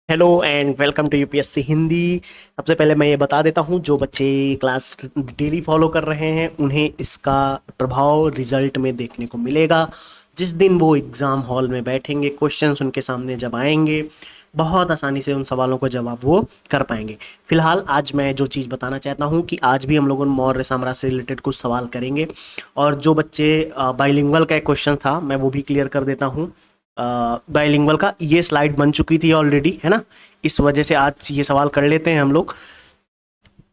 Hello and welcome to UPSC Hindi. सबसे पहले मैं ये बता देता हूँ, जो बच्चे क्लास डेली फॉलो कर रहे हैं उन्हें इसका प्रभाव रिजल्ट में देखने को मिलेगा। जिस दिन वो एग्ज़ाम हॉल में बैठेंगे, क्वेश्चंस उनके सामने जब आएंगे, बहुत आसानी से उन सवालों का जवाब वो कर पाएंगे। फिलहाल आज मैं जो चीज़ बताना चाहता हूँ कि आज भी हम लोग मौर्य साम्राज्य से रिलेटेड कुछ सवाल करेंगे। और जो बच्चे बाइलिंगुअल का एक क्वेश्चन था मैं वो भी क्लियर कर देता हूँ। बाइलिंगुअल का ये स्लाइड बन चुकी थी ऑलरेडी, है ना। इस वजह से आज ये सवाल कर लेते हैं हम लोग,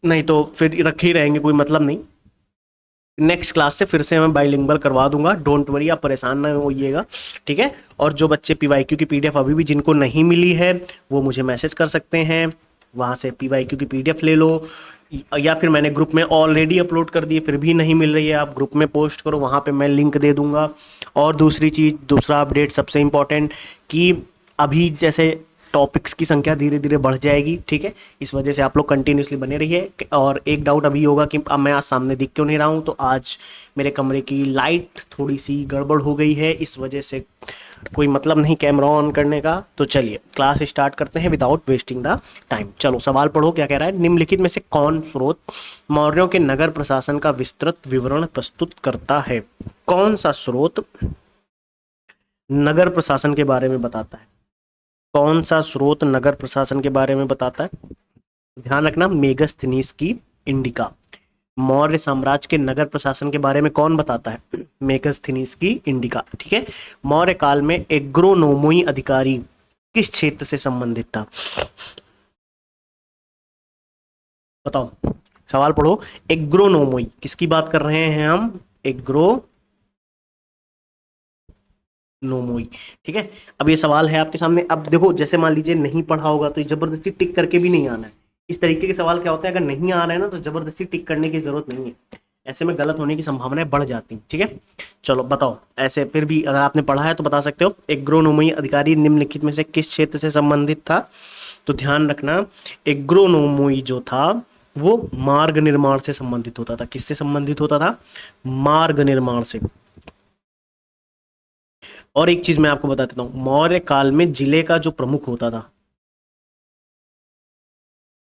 नहीं तो फिर रखे ही रहेंगे, कोई मतलब नहीं। नेक्स्ट क्लास से फिर से मैं बाइलिंगुअल करवा दूंगा, डोंट वरी, आप परेशान ना होइएगा, ठीक है। और जो बच्चे पीवाईक्यू की पीडीएफ अभी भी जिनको नहीं मिली है वो मुझे मैसेज कर सकते हैं, वहाँ से पीवाईक्यू की पीडीएफ ले लो। या फिर मैंने ग्रुप में ऑलरेडी अपलोड कर दी, फिर भी नहीं मिल रही है, आप ग्रुप में पोस्ट करो, वहाँ पे मैं लिंक दे दूंगा। और दूसरी चीज़, दूसरा अपडेट सबसे इम्पॉर्टेंट, कि अभी जैसे टॉपिक्स की संख्या धीरे धीरे बढ़ जाएगी, ठीक है। इस वजह से आप लोग कंटिन्यूसली बने रहिए। और एक डाउट अभी होगा कि अब मैं आज सामने दिख क्यों नहीं रहा हूँ, तो आज मेरे कमरे की लाइट थोड़ी सी गड़बड़ हो गई है, इस वजह से कोई मतलब नहीं कैमरा ऑन करने का। तो चलिए क्लास स्टार्ट करते हैं विदाउट वेस्टिंग द टाइम। चलो सवाल पढ़ो, क्या कह रहा है। निम्नलिखित में से कौन स्रोत मौर्यों के नगर प्रशासन का विस्तृत विवरण प्रस्तुत करता है। कौन सा स्रोत नगर प्रशासन के बारे में बताता है, कौन सा स्रोत नगर प्रशासन के बारे में बताता है। ध्यान रखना, मेगस्थनीज की इंडिका। मौर्य साम्राज्य के नगर प्रशासन के बारे में कौन बताता है, मेगस्थनीज की इंडिका, ठीक है। मौर्य काल में एग्रोनोमोई अधिकारी किस क्षेत्र से संबंधित था, बताओ। सवाल पढ़ो। एग्रोनोमोई किसकी बात कर रहे हैं हम, एग्रोनोमोई, ठीक है। अब ये सवाल है आपके सामने। अब देखो, जैसे मान लीजिए नहीं पढ़ा होगा तो जबरदस्ती टिक करके भी नहीं आना है। इस तरीके के सवाल क्या होता है, अगर नहीं आ रहा है ना तो जबरदस्ती टिक करने की जरूरत नहीं है, ऐसे में गलत होने की संभावनाएं बढ़ जाती हैं, ठीक है। चलो बताओ, ऐसे फिर भी अगर आपने पढ़ा है तो बता सकते हो। एग्रोनोमी अधिकारी निम्नलिखित में से किस क्षेत्र से संबंधित था। तो ध्यान रखना, एग्रोनोमोई जो था वो मार्ग निर्माण से संबंधित होता था। किससे संबंधित होता था, मार्ग निर्माण से। और एक चीज मैं आपको बता देता हूं, मौर्य काल में जिले का जो प्रमुख होता था,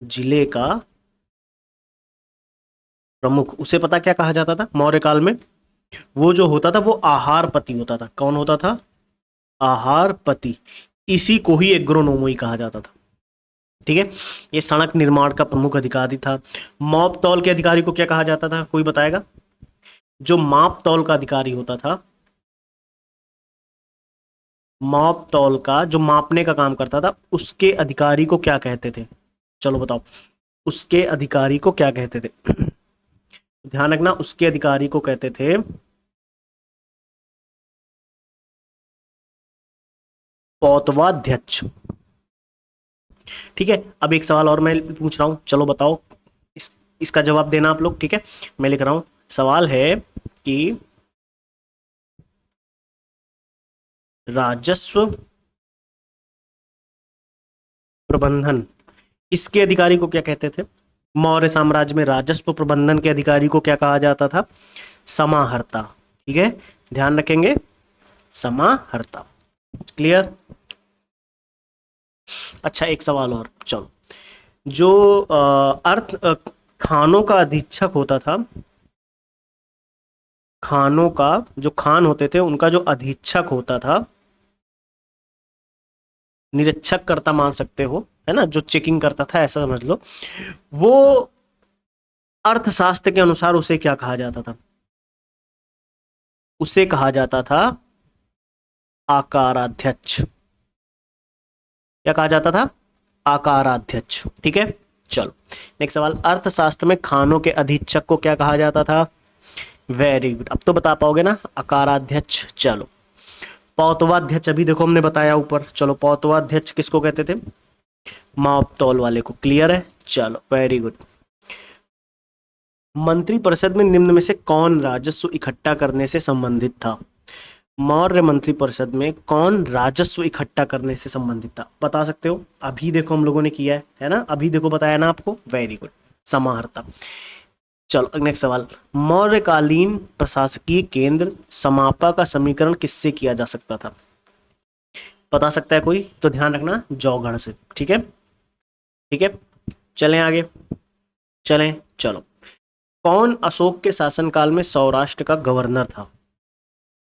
जिले का प्रमुख, उसे पता क्या कहा जाता था मौर्य काल में, वो जो होता था वो आहारपति होता था। कौन होता था, आहारपति। इसी को ही एग्रोनोमोई कहा जाता था, ठीक है। ये सड़क निर्माण का प्रमुख अधिकारी था। माप तौल के अधिकारी को क्या कहा जाता था, कोई बताएगा। जो माप तौल का अधिकारी होता था, माप तौल का जो मापने का काम करता था, उसके अधिकारी को क्या कहते थे, चलो बताओ। उसके अधिकारी को क्या कहते थे ध्यान रखना, उसके अधिकारी को कहते थे पौतवाध्यक्ष, ठीक है। अब एक सवाल और मैं पूछ रहा हूं, चलो बताओ। इसका जवाब देना आप लोग, ठीक है। मैं लिख रहा हूं, सवाल है कि राजस्व प्रबंधन इसके अधिकारी को क्या कहते थे। मौर्य साम्राज्य में राजस्व प्रबंधन के अधिकारी को क्या कहा जाता था, समाहर्ता, ठीक है। ध्यान रखेंगे, समाहर्ता, क्लियर। अच्छा एक सवाल और, चलो। जो खानों का अधीक्षक होता था, खानों का जो खान होते थे उनका जो अधीक्षक होता था, निरीक्षक करता मान सकते हो, है ना, जो चेकिंग करता था ऐसा समझ लो, वो अर्थशास्त्र के अनुसार उसे क्या कहा जाता था, उसे कहा जाता था आकाराध्यक्ष। क्या कहा जाता था, आकाराध्यक्ष, ठीक है। चलो नेक्स्ट सवाल, अर्थशास्त्र में खानों के अधीक्षक को क्या कहा जाता था। वेरी गुड, अब तो बता पाओगे ना, अकाराध्यक्ष। चलो पौतवाध्यक्ष अभी देखो हमने बताया ऊपर, चलो पौतवाध्यक्ष किसको कहते थे, माप तौल वाले को, क्लियर है। चलो वेरी गुड। मंत्रिपरिषद में निम्न में से कौन राजस्व इकट्ठा करने से संबंधित था। मौर्य मंत्रिपरिषद में कौन राजस्व इकट्ठा करने से संबंधित था, बता सकते हो। अभी देखो हम लोगों ने किया है ना, अभी देखो बताया ना आपको, वेरी गुड, समाहर्ता। चलो नेक्स्ट सवाल, मौर्यकालीन प्रशासकीय केंद्र समापा का समीकरण किससे किया जा सकता था। बता सकता है कोई? तो ध्यान रखना, जौगढ़ से। ठीक है, ठीक है, चलें आगे, चलें, चलो। कौन अशोक के शासनकाल में सौराष्ट्र का गवर्नर था?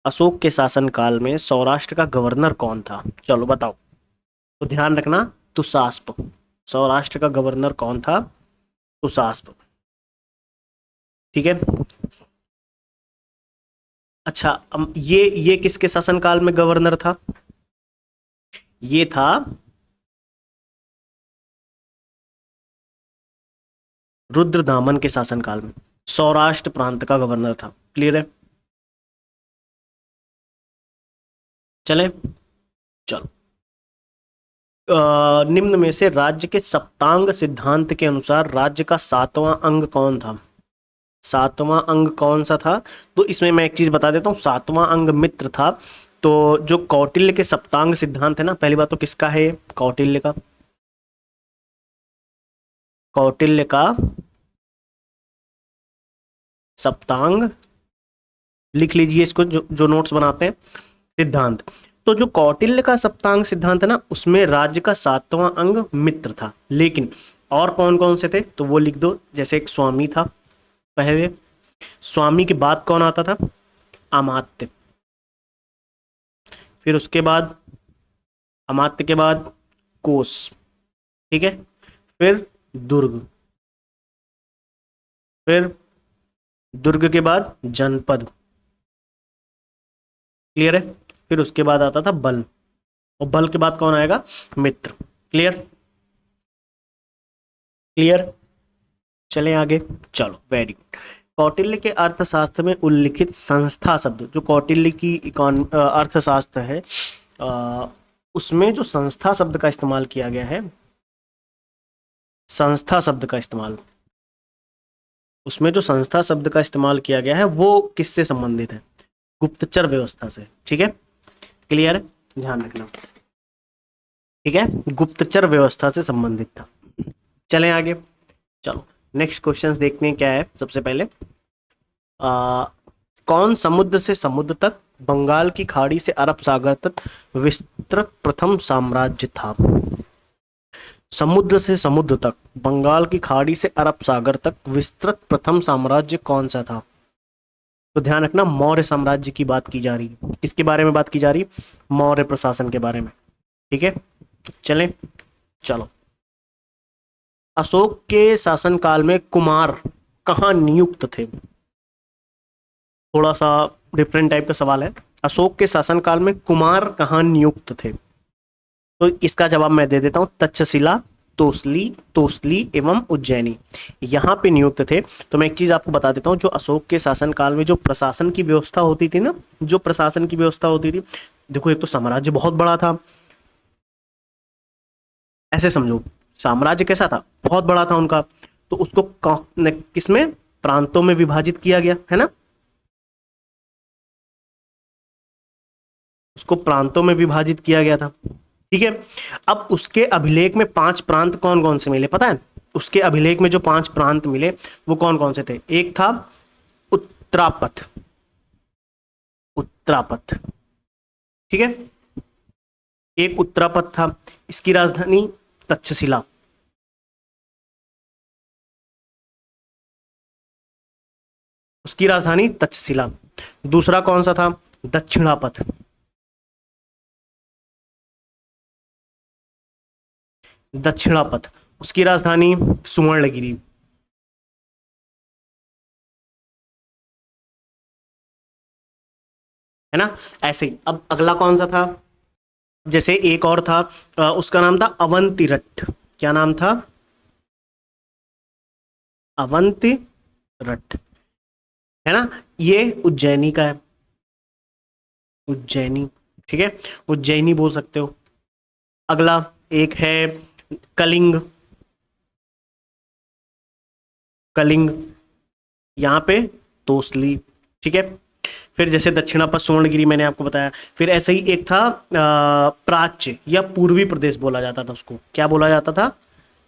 अशोक के शासनकाल में सौराष्ट्र का गवर्नर कौन था? चलो बताओ। तो ध्यान रखना, तुसास्प। सौराष्ट्र का गवर्नर कौन था? तुसास्प। ठीक है। अच्छा, ये किसके शासनकाल में गवर्नर था? ये था रुद्रदामन के शासनकाल में, सौराष्ट्र प्रांत का गवर्नर था। क्लियर है? चलें, चलो। निम्न में से राज्य के सप्तांग सिद्धांत के अनुसार राज्य का सातवां अंग कौन था? सातवां अंग कौन सा था? तो इसमें मैं एक चीज बता देता हूँ, सातवां अंग मित्र था। तो जो कौटिल्य के सप्तांग सिद्धांत है ना, पहली बात तो किसका है? कौटिल्य का। कौटिल्य का सप्तांग, लिख लीजिए इसको, जो नोट्स बनाते हैं, सिद्धांत। तो जो कौटिल्य का सप्तांग सिद्धांत है ना, उसमें राज्य का सातवां अंग मित्र था। लेकिन और कौन कौन से थे तो वो लिख दो। जैसे एक स्वामी था पहले, स्वामी के बाद कौन आता था? अमात्य। फिर उसके बाद, अमात्य के बाद कोस। ठीक है, फिर दुर्ग, फिर दुर्ग के बाद जनपद। क्लियर है? फिर उसके बाद आता था बल, और बल के बाद कौन आएगा? मित्र। क्लियर? क्लियर? चलें आगे, चलो, वेरी गुड। कौटिल्य के अर्थशास्त्र में उल्लिखित संस्था शब्द, जो कौटिल्य की अर्थशास्त्र है, अ, उसमें जो संस्था शब्द का इस्तेमाल किया गया है, संस्था शब्द का इस्तेमाल, उसमें जो संस्था शब्द का इस्तेमाल किया गया है वो किससे संबंधित है? गुप्तचर व्यवस्था से। ठीक है, क्लियर है? ध्यान रखना, ठीक है, गुप्तचर व्यवस्था से संबंधित था। चलें आगे, चलो। नेक्स्ट क्वेश्चंस देखते हैं क्या है। सबसे पहले, आ, कौन समुद्र से समुद्र तक, बंगाल की खाड़ी से अरब सागर तक विस्तृत प्रथम साम्राज्य था? समुद्र से समुद्र तक, बंगाल की खाड़ी से अरब सागर तक विस्तृत प्रथम साम्राज्य कौन सा था? तो ध्यान रखना, मौर्य साम्राज्य की बात की जा रही है। किसके बारे में बात की जा रही है? मौर्य प्रशासन के बारे में। ठीक है, चलें, चलो। अशोक के शासनकाल में कुमार कहाँ नियुक्त थे? थोड़ा सा डिफरेंट टाइप का सवाल है। अशोक के शासनकाल में कुमार कहाँ नियुक्त थे? तो इसका जवाब मैं दे देता हूं, तक्षशिला, तोसली, तोसली एवं उज्जैनी, यहाँ पे नियुक्त थे। तो मैं एक चीज आपको बता देता हूँ, जो अशोक के शासनकाल में जो प्रशासन की व्यवस्था होती थी ना, जो प्रशासन की व्यवस्था होती थी, देखो एक तो साम्राज्य बहुत बड़ा था, ऐसे समझो, साम्राज्य कैसा था? बहुत बड़ा था उनका। तो उसको किसमें, प्रांतों में विभाजित किया गया है ना, उसको प्रांतों में विभाजित किया गया था। ठीक है, अब उसके अभिलेख में 5 प्रांत कौन कौन से मिले पता है? उसके अभिलेख में जो 5 प्रांत मिले वो कौन कौन से थे? एक था उत्तरापथ, उत्तरापथ, ठीक है, एक उत्तरापथ था। इसकी राजधानी तक्षशिला, उसकी राजधानी तक्षशिला। दूसरा कौन सा था? दक्षिणापथ, दक्षिणापथ, उसकी राजधानी सुवर्णगिरी। है ना? ऐसे ही अब अगला कौन सा था? जैसे एक और था, उसका नाम था अवंतिरट। क्या नाम था? अवंतिरट, है ना? ये उज्जैनी का है, उज्जैनी। ठीक है, उज्जैनी बोल सकते हो। अगला एक है कलिंग, कलिंग, यहाँ पे तोसली। ठीक है, फिर जैसे दक्षिणापथ सुवर्णगिरी मैंने आपको बताया। फिर ऐसे ही एक था प्राच्य या पूर्वी प्रदेश बोला जाता था उसको। क्या बोला जाता था?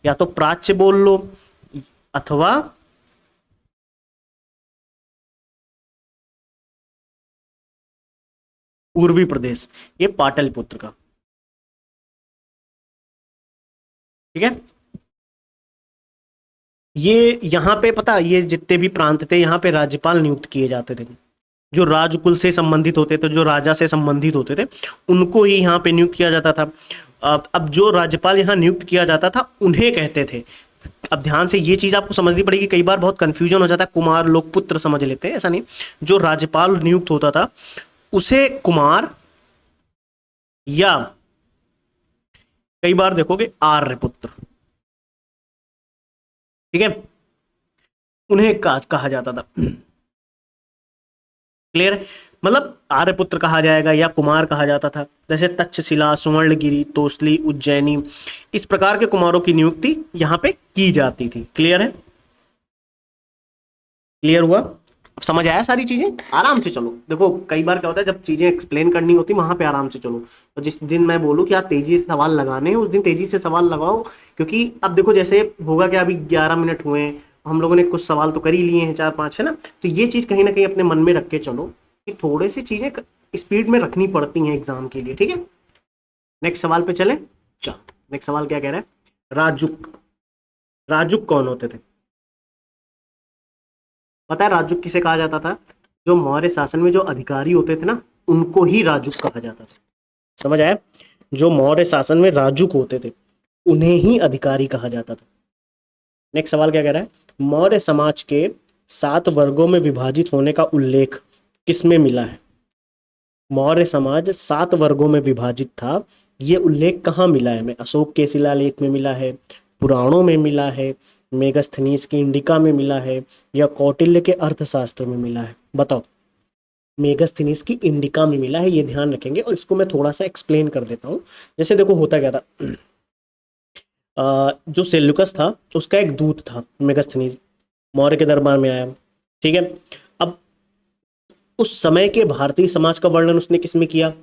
या तो प्राच्य बोल लो, अथवा पूर्वी प्रदेश। ये पाटलिपुत्र का, ठीक है। ये यहाँ पे पता, ये जितने भी प्रांत थे यहाँ पे राज्यपाल नियुक्त किए जाते थे। जो राजकुल से संबंधित होते थे, जो राजा से संबंधित होते थे, उनको ही यहाँ पे नियुक्त किया जाता था। अब जो राज्यपाल यहाँ नियुक्त किया जाता था उन्हें कहते थे, अब ध्यान से ये चीज आपको समझनी पड़ेगी, कई बार बहुत कंफ्यूजन हो जाता है, कुमार लोग पुत्र समझ लेते हैं, ऐसा नहीं। जो राज्यपाल नियुक्त होता था उसे कुमार, या कई बार देखोगे आर्यपुत्र, ठीक है, उन्हें कहा जाता था। क्लियर है? मतलब आर्यपुत्र कहा जाएगा या कुमार कहा जाता था। जैसे तक्षशिला, सुवर्णगिरी, तोसली, उज्जैनी, इस प्रकार के कुमारों की नियुक्ति यहां पे की जाती थी। क्लियर है? क्लियर हुआ? अब समझ आया सारी चीजें? आराम से चलो। देखो कई बार क्या होता है, जब चीजें एक्सप्लेन करनी होती वहां पे आराम से चलो। तो जिस दिन मैं बोलूं कि आप तेजी से सवाल लगाने हैं, उस दिन तेजी से सवाल लगाओ, क्योंकि अब देखो जैसे होगा कि अभी 11 मिनट हुए हैं, हम लोगों ने कुछ सवाल तो कर ही लिए हैं, 4-5 है ना। तो ये चीज कहीं ना कहीं अपने मन में रख के चलो कि थोड़ी सी चीजें स्पीड में रखनी पड़ती हैं एग्जाम के लिए। ठीक है, नेक्स्ट सवाल पे चले। चलो, नेक्स्ट सवाल क्या कह रहा है? राजुक। राजुक कौन होते थे? पता है राजुक किसे कहा जाता था? जो मौर्य शासन में जो अधिकारी होते थे ना, उनको ही राजुक कहा जाता था। समझ आया? जो मौर्य शासन में राजुक होते थे उन्हें ही अधिकारी कहा जाता था। नेक्स्ट सवाल क्या कह रहा है? मौर्य समाज के 7 वर्गों में विभाजित होने का उल्लेख किसमें मिला है? मौर्य समाज 7 वर्गों में विभाजित था, ये उल्लेख कहाँ मिला है? हमें अशोक के शिलालेख में मिला है, पुराणों में मिला है, मेगस्थनीज की इंडिका में मिला है, या कौटिल्य के अर्थशास्त्र में मिला है? बताओ। मेगस्थनीज की इंडिका में मिला है, ये ध्यान रखेंगे, और इसको मैं थोड़ा सा एक्सप्लेन कर देता हूँ। जैसे देखो होता क्या था, जो सेल्युकस था उसका एक दूत था मेगस्थनीज, मौर्य के दरबार में आया। ठीक है, अब उस समय के भारतीय समाज का वर्णन उसने किस में किया?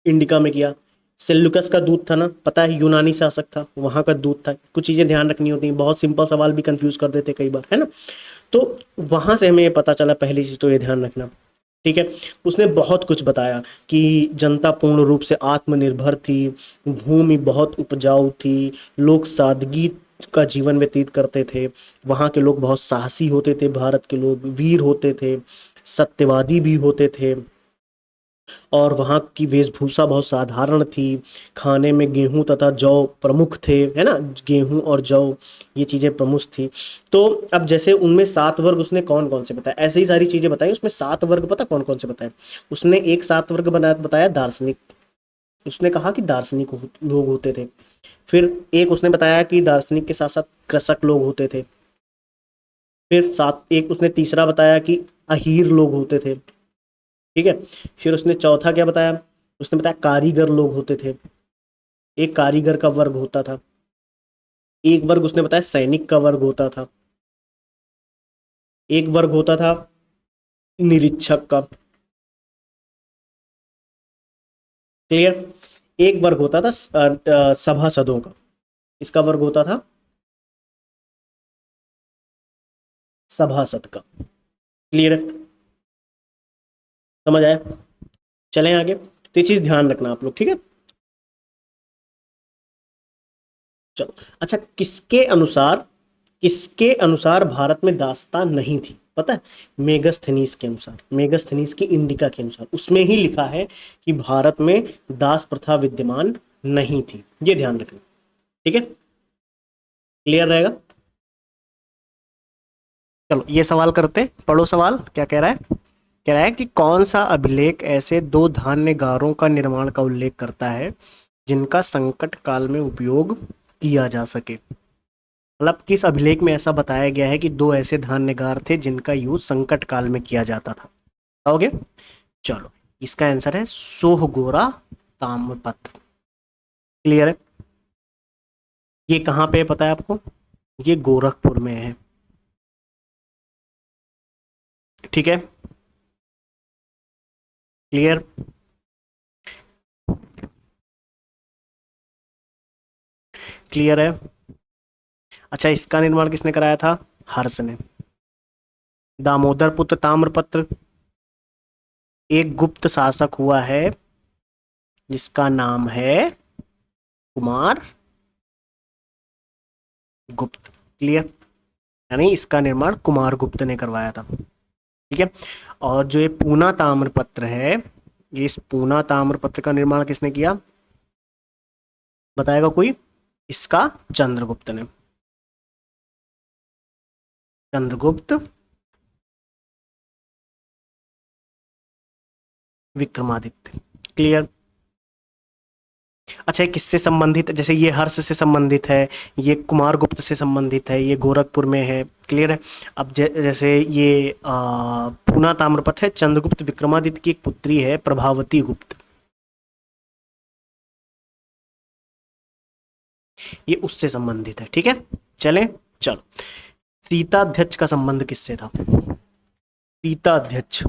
इंडिका में किया। सेल्युकस का दूत था ना, पता है, यूनानी शासक था, वहां का दूत था। कुछ चीजें ध्यान रखनी होती हैं, बहुत सिंपल सवाल भी कंफ्यूज कर देते कई बार, है ना। तो वहां से हमें ये पता चला, पहली चीज तो ये ध्यान रखना। ठीक है, उसने बहुत कुछ बताया कि जनता पूर्ण रूप से आत्मनिर्भर थी, भूमि बहुत उपजाऊ थी, लोग सादगी का जीवन व्यतीत करते थे, वहाँ के लोग बहुत साहसी होते थे, भारत के लोग वीर होते थे, सत्यवादी भी होते थे, और वहाँ की वेशभूषा बहुत साधारण थी, खाने में गेहूं तथा जौ प्रमुख थे, है ना, गेहूं और जौ ये चीज़ें प्रमुख थी। तो अब जैसे उनमें 7 वर्ग उसने कौन कौन से बताया, ऐसे ही सारी चीज़ें बताई उसमें। 7 वर्ग पता कौन कौन से बताए उसने? एक 7 वर्ग बताया दार्शनिक, उसने कहा कि दार्शनिक लोग होते थे। फिर एक उसने बताया कि दार्शनिक के साथ साथ कृषक लोग होते थे। फिर सात एक उसने तीसरा बताया कि अहीर लोग होते थे। ठीक है, फिर उसने चौथा क्या बताया? उसने बताया कारीगर लोग होते थे, एक कारीगर का वर्ग होता था। एक वर्ग उसने बताया सैनिक का वर्ग होता था। एक वर्ग होता था निरीक्षक का। क्लियर? एक वर्ग होता था सभासदों का। इसका वर्ग होता था सभासद का। क्लियर है? समझ आया? चलें आगे। तो ये चीज ध्यान रखना आप लोग, ठीक है। चलो, अच्छा, किसके अनुसार भारत में दासता नहीं थी? पता है? मेगस्थनीज के अनुसार, मेगस्थनीज की इंडिका के अनुसार, उसमें ही लिखा है कि भारत में दास प्रथा विद्यमान नहीं थी। ये ध्यान रखना, ठीक है। क्लियर रहेगा? चलो ये सवाल करते, पढ़ो सवाल क्या कह रहा है। कह रहा है कि कौन सा अभिलेख ऐसे 2 धान्यगारों का निर्माण का उल्लेख करता है जिनका संकट काल में उपयोग किया जा सके? मतलब किस अभिलेख में ऐसा बताया गया है कि 2 ऐसे धान्यगार थे जिनका यूज संकट काल में किया जाता था? बताओगे? चलो, इसका आंसर है सोहगोरा ताम्रपत्र। क्लियर है? ये कहाँ पे है पता है आपको? ये गोरखपुर में है। ठीक है, क्लियर? क्लियर है? अच्छा, इसका निर्माण किसने कराया था? हर्ष ने। दामोदर पुत्र ताम्रपत्र, एक गुप्त शासक हुआ है जिसका नाम है कुमार गुप्त। क्लियर, यानी इसका निर्माण कुमारगुप्त ने करवाया था। ठीक है, और जो ये पूना ताम्रपत्र है, ये इस पूना ताम्रपत्र का निर्माण किसने किया, बताएगा कोई? इसका चंद्रगुप्त ने, चंद्रगुप्त विक्रमादित्य। क्लियर। अच्छा, ये किससे संबंधित है? जैसे ये हर्ष से संबंधित है, ये कुमारगुप्त से संबंधित है, ये गोरखपुर में है। क्लियर है। अब जैसे ये पूना ताम्रपत्र है, चंद्रगुप्त विक्रमादित्य की एक पुत्री है प्रभावती गुप्त, ये उससे संबंधित है। ठीक है, चलें, चलो। सीताध्यक्ष का संबंध किससे था? सीताध्यक्ष,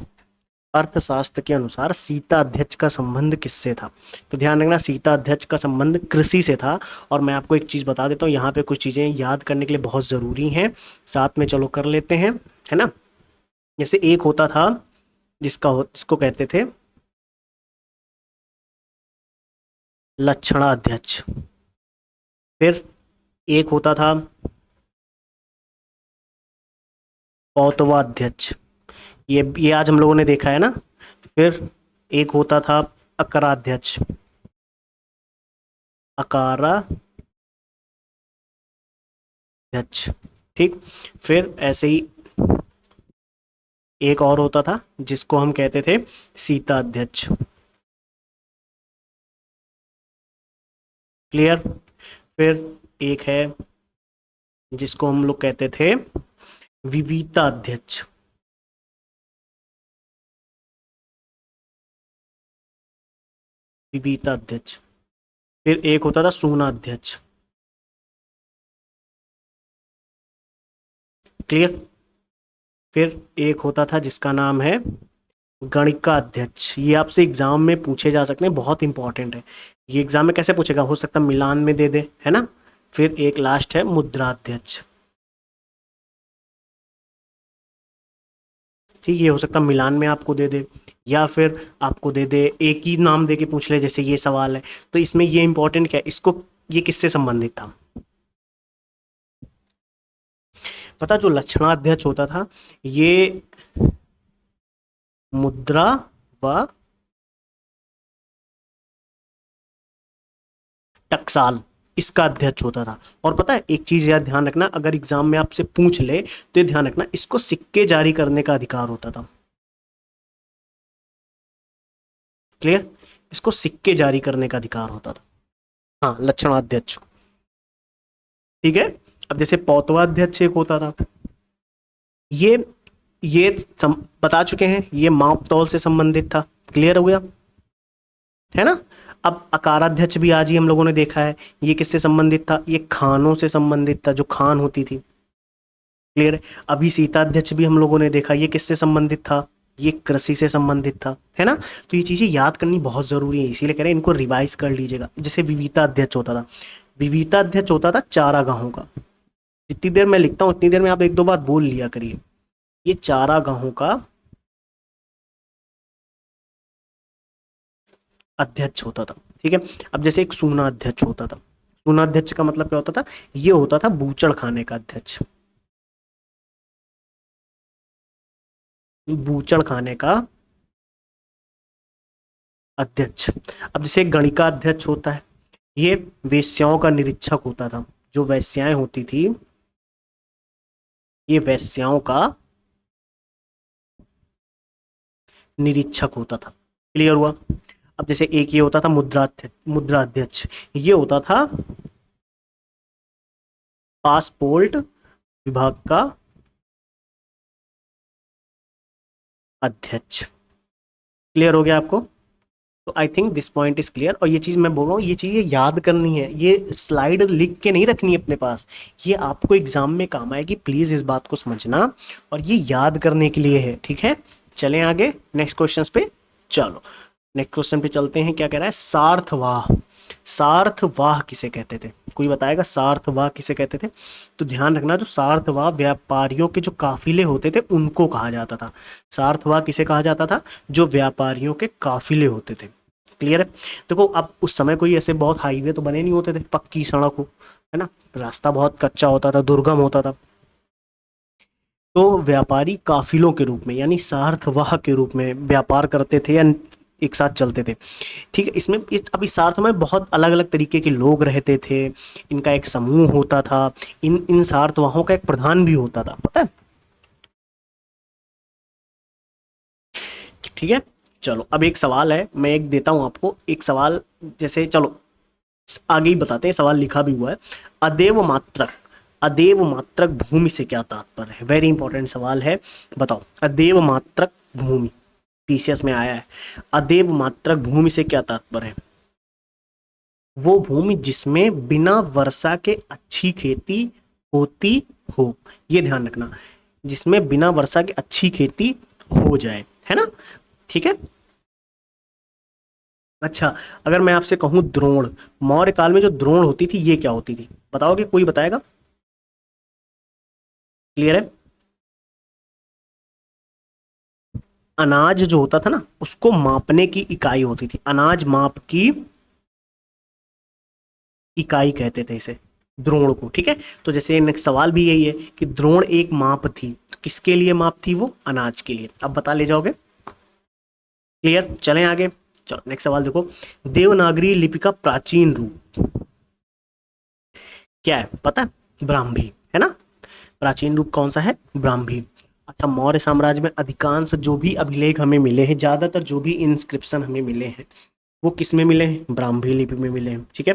अर्थशास्त्र के अनुसार सीताध्यक्ष का संबंध किससे था? तो ध्यान रखना, सीताध्यक्ष का संबंध कृषि से था। और मैं आपको एक चीज बता देता हूँ, यहाँ पे कुछ चीजें याद करने के लिए बहुत जरूरी हैं, साथ में चलो कर लेते हैं, है ना। जैसे एक होता था जिसको कहते थे लक्षणाध्यक्ष, फिर एक होता था पौतवाध्यक्ष, ये आज हम लोगों ने देखा है ना। फिर एक होता था अकाराध्यक्ष, अकाराध्यक्ष। ठीक, फिर ऐसे ही एक और होता था जिसको हम कहते थे सीताध्यक्ष। क्लियर। फिर एक है जिसको हम लोग कहते थे विविताध्यक्ष। विविताध्यक्ष। फिर एक होता था सूनाध्यक्ष। क्लियर। फिर एक होता था जिसका नाम है गणिकाध्यक्ष। ये आपसे एग्जाम में पूछे जा सकते हैं, बहुत इंपॉर्टेंट है ये। एग्जाम में कैसे पूछेगा, हो सकता है मिलान में दे दे, है ना। फिर एक लास्ट है मुद्राध्यक्ष। ठीक, ये हो सकता है मिलान में आपको दे दे, या फिर आपको दे दे एक ही नाम दे के पूछ ले, जैसे ये सवाल है। तो इसमें ये इंपॉर्टेंट क्या है, इसको ये किससे संबंधित था पता? जो लक्षणाध्यक्ष होता था ये मुद्रा व टकसाल, इसका अध्यक्ष होता था। और पता है एक चीज याद ध्यान रखना, अगर एग्जाम में आपसे पूछ ले तो ये ध्यान रखना, इसको सिक्के जारी करने का अधिकार होता था। क्लियर, इसको सिक्के जारी करने का अधिकार होता था, हाँ, लक्षणाध्यक्ष। ठीक है। अब जैसे पौतवाध्यक्ष एक होता था, ये बता चुके हैं, ये माप तौल से संबंधित था। क्लियर हो गया, है ना। अब अकाराध्यक्ष भी आज ही हम लोगों ने देखा है, ये किससे संबंधित था, ये खानों से संबंधित था, जो खान होती थी। क्लियर है। अभी सीताध्यक्ष भी हम लोगों ने देखा, ये किससे संबंधित था, ये कृषि से संबंधित था, है ना। तो ये चीजें याद करनी बहुत जरूरी है, इसीलिए कह रहे हैं इनको रिवाइज कर लीजिएगा। जैसे विविताध्यक्ष होता था, विविताध्यक्ष होता था चारागाहों का। जितनी देर मैं लिखता हूँ उतनी देर में आप एक दो बार बोल लिया करिए, ये चारागाहों का अध्यक्ष होता था। ठीक है। अब जैसे एक सूनाध्यक्ष होता था, सूनाध्यक्ष का मतलब क्या होता था, ये होता था बूचड़ खाने का अध्यक्ष, बूचड़ खाने का अध्यक्ष। अब जैसे एक गणिका अध्यक्ष होता है, ये वेश्याओं का निरीक्षक होता था, जो वेश्याएं होती थी ये वेश्याओं का निरीक्षक होता था। क्लियर हुआ। अब जैसे एक ये होता था मुद्राध्यक्ष, ये होता था पासपोर्ट विभाग का अध्यक्ष। क्लियर हो गया आपको? तो I think this point is clear. और ये चीज मैं बोल रहा हूँ, ये चीजें याद करनी है, ये स्लाइड लिख के नहीं रखनी है अपने पास, ये आपको एग्जाम में काम आएगी। प्लीज इस बात को समझना, और ये याद करने के लिए है। ठीक है, चलें आगे नेक्स्ट क्वेश्चन पे। चलो नेक्स्ट क्वेश्चन पे चलते हैं। क्या कह रहा है, सार्थवाह। सार्थवाह किसे कहते थे, कोई बताएगा सार्थवाह किसे कहते थे? तो ध्यान रखना, जो सार्थवाह व्यापारियों के जो काफिले होते थे उनको कहा जाता था। सार्थवाह किसे कहा जाता था, जो व्यापारियों के काफिले होते थे। क्लियर है। देखो अब उस समय कोई ऐसे बहुत हाईवे तो बने नहीं होते थे, पक्की सड़क हो, है ना, रास्ता बहुत कच्चा होता था, दुर्गम होता था। तो व्यापारी काफिलों के रूप में यानी सार्थवाह के रूप में व्यापार करते थे या एक साथ चलते थे। ठीक है, अब इस सार्थ में बहुत अलग अलग तरीके के लोग रहते थे, इनका एक समूह होता था, इन सार्थवाहों का एक प्रधान भी होता था, पता है। ठीक है, चलो अब एक सवाल है, मैं एक देता हूं आपको एक सवाल, जैसे चलो आगे ही बताते हैं, सवाल लिखा भी हुआ है। अदेव मात्रक, अदेव मात्रक भूमि से क्या तात्पर्य है, वेरी इंपॉर्टेंट सवाल है, बताओ। अदेव मात्रक भूमि पीसीएस में आया है, अदेव मात्रक भूमि से क्या तात्पर्य है। वो भूमि जिसमें बिना वर्षा के अच्छी खेती होती हो, ये ध्यान रखना, जिसमें बिना वर्षा के अच्छी खेती हो जाए, है ना। ठीक है, अच्छा अगर मैं आपसे कहूं द्रोण, मौर्य काल में जो द्रोण होती थी ये क्या होती थी, बताओगे, कोई बताएगा, क्लियर है। अनाज जो होता था ना उसको मापने की इकाई होती थी, अनाज माप की इकाई कहते थे इसे, द्रोण को। ठीक है, तो जैसे नेक्स्ट सवाल भी यही है कि द्रोण एक माप थी, तो किसके लिए माप थी, वो अनाज के लिए। अब बता ले जाओगे, क्लियर, चलें आगे। चलो नेक्स्ट सवाल देखो, देवनागरी लिपि का प्राचीन रूप क्या है, पता है, ब्राह्मी, है ना। प्राचीन रूप कौन सा है, ब्राह्मी। अच्छा, मौर्य साम्राज्य में अधिकांश जो भी अभिलेख हमें मिले हैं, ज्यादातर जो भी इंस्क्रिप्शन हमें मिले हैं वो किस में मिले हैं, ब्राह्मी लिपि में मिले हैं। ठीक है,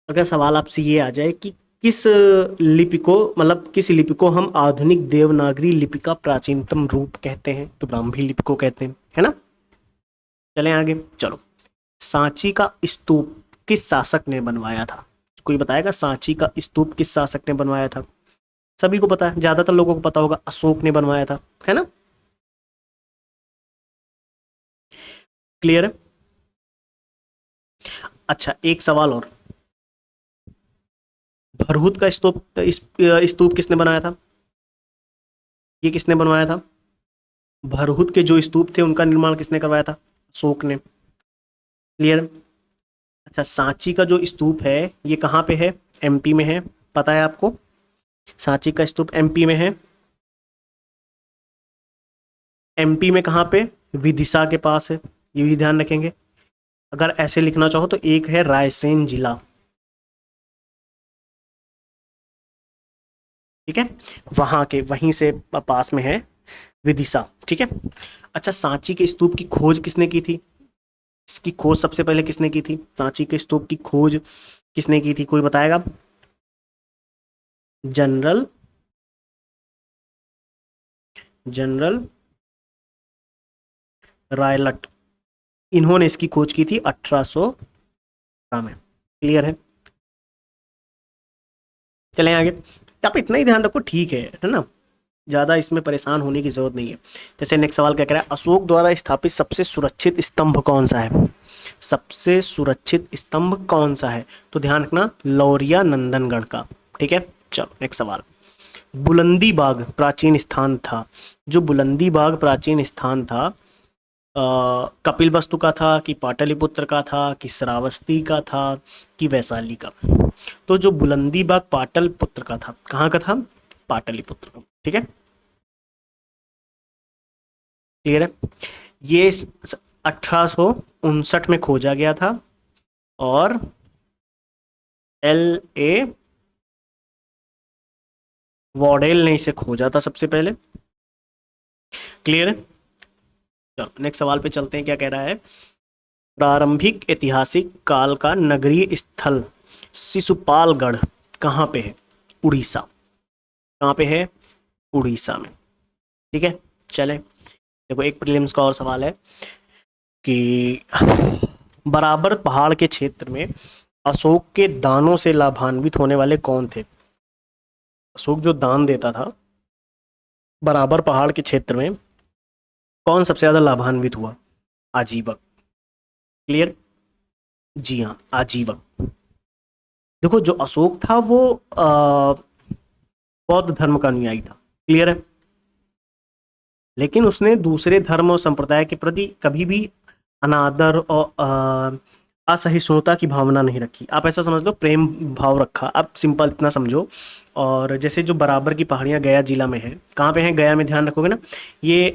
अगर सवाल आपसे ये आ जाए कि किस लिपि को, मतलब किस लिपि को हम आधुनिक देवनागरी लिपि का प्राचीनतम रूप कहते हैं, तो ब्राह्मी लिपि को कहते हैं, है ना। चलें आगे, चलो सांची का स्तूप किस शासक ने बनवाया था, कोई बताएगा, सांची का स्तूप किस शासक ने बनवाया था। सभी को पता है, ज्यादातर लोगों को पता होगा, अशोक ने बनवाया था, है ना। क्लियर है। अच्छा एक सवाल और, भरहुत का स्तूप किसने बनाया था, ये किसने बनवाया था, भरहुत के जो स्तूप थे उनका निर्माण किसने करवाया था, अशोक ने। क्लियर। अच्छा सांची का जो स्तूप है ये कहाँ पे है, एमपी में है, पता है आपको, सांची का स्तूप एमपी में है। एमपी में कहाँ पे, विदिशा के पास है, ये भी ध्यान रखेंगे। अगर ऐसे लिखना चाहो तो एक है रायसेन जिला, ठीक है, वहां के वहीं से पास में है विदिशा। ठीक है, अच्छा सांची के स्तूप की खोज किसने की थी, इसकी खोज सबसे पहले किसने की थी, सांची के स्तूप की खोज किसने की थी, कोई बताएगा, जनरल जनरल रायलट, इन्होंने इसकी खोज की थी 1800 में। क्लियर है, चलें आगे। आप इतना ही ध्यान रखो, ठीक है ना, ज्यादा इसमें परेशान होने की जरूरत नहीं है। जैसे नेक्स्ट सवाल क्या कह रहा है, अशोक द्वारा स्थापित सबसे सुरक्षित स्तंभ कौन सा है, सबसे सुरक्षित स्तंभ कौन सा है, तो ध्यान रखना लौरिया नंदनगढ़ का। ठीक है, चलो नेक्स्ट सवाल, बुलंदी बाग प्राचीन स्थान था, जो बुलंदी बाग प्राचीन स्थान था कपिल वस्तु का था कि पाटलिपुत्र का था कि श्रावस्ती का था कि वैशाली का, तो जो बुलंदी बाग पाटलिपुत्र का था, कहाँ का था, पाटलिपुत्र का। ठीक है, क्लियर है, ये 1859 में खोजा गया था और एल ए वॉडेल ने इसे खोजा था सबसे पहले। क्लियर है, चलो नेक्स्ट सवाल पे चलते हैं, क्या कह रहा है, प्रारंभिक ऐतिहासिक काल का नगरीय स्थल शिशुपालगढ़ कहाँ पे है, उड़ीसा, कहाँ पे है, उड़ीसा में। ठीक है, चले देखो एक प्रीलिम्स का और सवाल है कि बराबर पहाड़ के क्षेत्र में अशोक के दानों से लाभान्वित होने वाले कौन थे, अशोक जो दान देता था बराबर पहाड़ के क्षेत्र में कौन सबसे ज्यादा लाभान्वित हुआ, आजीवक। क्लियर, जी हाँ आजीवक। देखो जो अशोक था वो बौद्ध धर्म का अनुयायी था, क्लियर है, लेकिन उसने दूसरे धर्म और संप्रदाय के प्रति कभी भी अनादर और असहिष्णुता की भावना नहीं रखी। आप ऐसा समझ लो प्रेम भाव रखा, आप सिंपल इतना समझो। और जैसे जो बराबर की पहाड़ियां गया जिला में है, कहाँ पे है गया में, ध्यान रखोगे ना, ये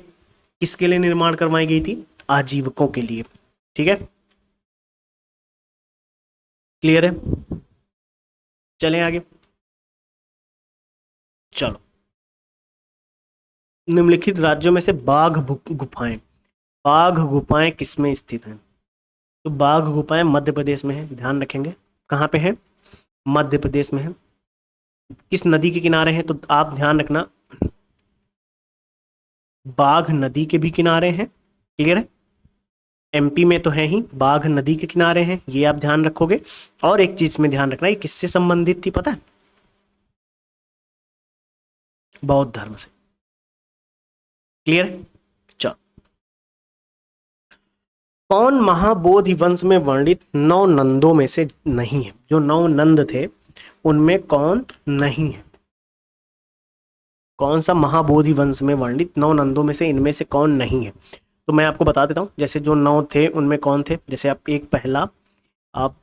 किसके लिए निर्माण करवाई गई थी? आजीविकों के लिए। ठीक है, क्लियर है? चलें आगे। चलो, निम्नलिखित राज्यों में से गुफाएं, बाघ गुफाएं किसमें स्थित हैं? तो बाघ गुफाएं मध्य प्रदेश में है, ध्यान रखेंगे। कहाँ पे है? मध्य प्रदेश में है। किस नदी के किनारे है? तो आप ध्यान रखना, बाघ नदी के भी किनारे हैं। क्लियर है? एमपी में तो है ही, बाघ नदी के किनारे हैं, ये आप ध्यान रखोगे। और एक चीज में ध्यान रखना, ये किससे संबंधित थी पता है? बौद्ध धर्म से। क्लियर है? चलो, कौन महाबोधि वंश में वर्णित नौ नंदों में से नहीं है? जो नौ नंद थे उनमें कौन नहीं है? कौन सा महाबोधि वंश में वर्णित नौ नंदों में से इनमें से कौन नहीं है? तो मैं आपको बता देता हूँ, जैसे जो नौ थे उनमें कौन थे, जैसे आप एक पहला, आप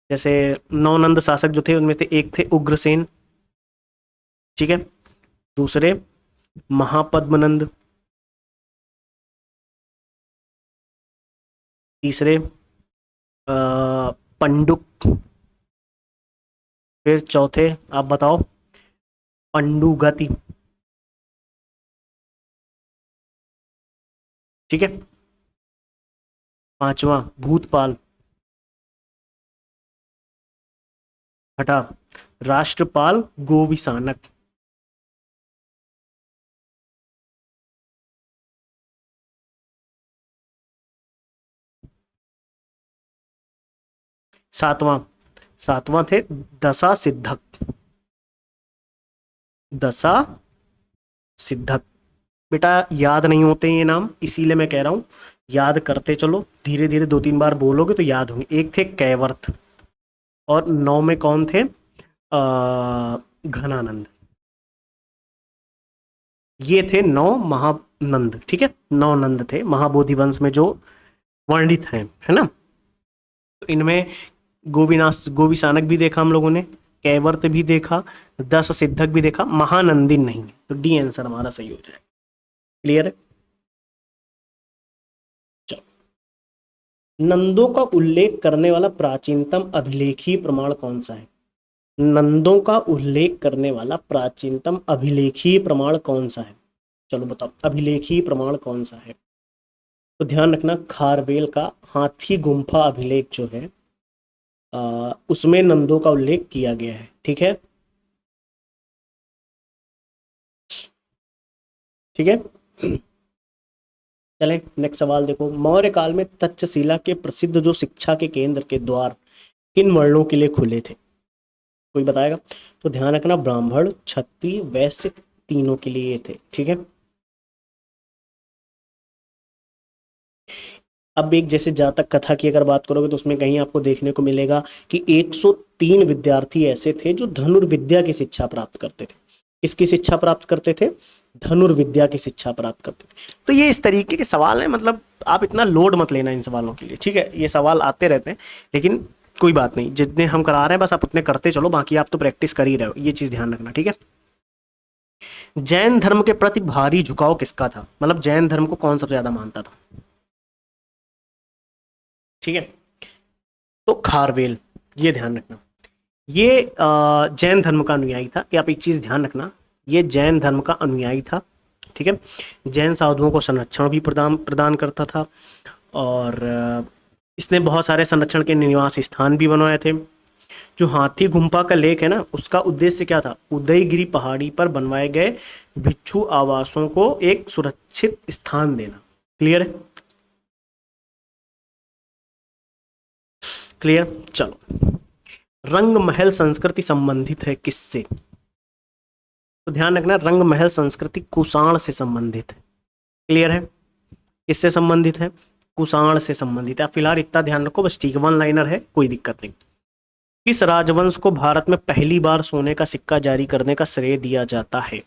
जैसे नौ नंद शासक जो थे उनमें थे, एक थे उग्रसेन। ठीक है, दूसरे महापद्मनंद, तीसरे पंडुक, फिर चौथे आप बताओ, पंडुगति। ठीक है, पांचवा भूतपाल। छठा राष्ट्रपाल गोविसानक। सातवां, सातवां थे दशा सिद्धक। दशा सिद्धक। बेटा याद नहीं होते ये नाम, इसीलिए मैं कह रहा हूं याद करते चलो, धीरे धीरे दो तीन बार बोलोगे तो याद होंगे। एक थे कैवर्थ, और नौ में कौन थे? घनानंद। ये थे नौ महानंद। ठीक है, नौ नंद थे महाबोधि वंश में जो वर्णित हैं, है ना? तो इनमें गोविसानक भी देखा हम लोगों ने, कैवर्त भी देखा, दस सिद्धक भी देखा, महानंदिन नहीं है। तो डी आंसर हमारा सही हो जाएगा। क्लियर है? चलो, नंदों का उल्लेख करने वाला प्राचीनतम अभिलेखीय प्रमाण कौन सा है? नंदों का उल्लेख करने वाला प्राचीनतम अभिलेखीय प्रमाण कौन सा है? चलो बताओ, अभिलेखीय प्रमाण कौन सा है? तो ध्यान रखना, खारवेल का हाथी गुम्फा अभिलेख जो है, उसमें नंदों का उल्लेख किया गया है। ठीक है, ठीक है। चलें नेक्स्ट सवाल देखो, मौर्य काल में तक्षशिला के प्रसिद्ध जो शिक्षा के केंद्र के द्वार किन वर्णों के लिए खुले थे? कोई बताएगा? तो ध्यान रखना, ब्राह्मण, क्षत्रिय, वैश्य, तीनों के लिए थे। ठीक है, अब एक जैसे जातक कथा की अगर बात करोगे तो उसमें कहीं आपको देखने को मिलेगा कि 103 विद्यार्थी ऐसे थे जो धनुर्विद्या की शिक्षा प्राप्त करते थे। किसकी शिक्षा प्राप्त करते थे? धनुर्विद्या की शिक्षा प्राप्त करते थे। तो ये इस तरीके के सवाल हैं, मतलब आप इतना लोड मत लेना इन सवालों के लिए। ठीक है, ये सवाल आते रहते हैं, लेकिन कोई बात नहीं, जितने हम करा रहे हैं बस आप उतने करते चलो, बाकी आप तो प्रैक्टिस कर ही रहे हो, ये चीज ध्यान रखना। ठीक है, जैन धर्म के प्रति भारी झुकाव किसका था? मतलब जैन धर्म को कौन सबसे ज्यादा मानता था? ठीक है, तो खारवेल, ये ध्यान रखना। ये जैन धर्म का अनुयायी था। ये आप एक चीज ध्यान रखना, ये जैन धर्म का अनुयायी था। ठीक है, जैन साधुओं को संरक्षण भी प्रदान प्रदान करता था, और इसने बहुत सारे संरक्षण के निवास स्थान भी बनवाए थे। जो हाथी गुम्फा का लेख है ना, उसका उद्देश्य क्या था? उदयगिरी पहाड़ी पर बनवाए गए भिक्षु आवासों को एक सुरक्षित स्थान देना। क्लियर है? क्लियर? चलो, रंग महल संस्कृति संबंधित है किससे? तो ध्यान रखना, रंग महल संस्कृति कुषाण से संबंधित है। क्लियर है? किससे संबंधित है? कुषाण से संबंधित है। फिलहाल इतना ध्यान रखो बस, ठीक, वन लाइनर है, कोई दिक्कत नहीं। किस राजवंश को भारत में पहली बार सोने का सिक्का जारी करने का श्रेय दिया जाता है?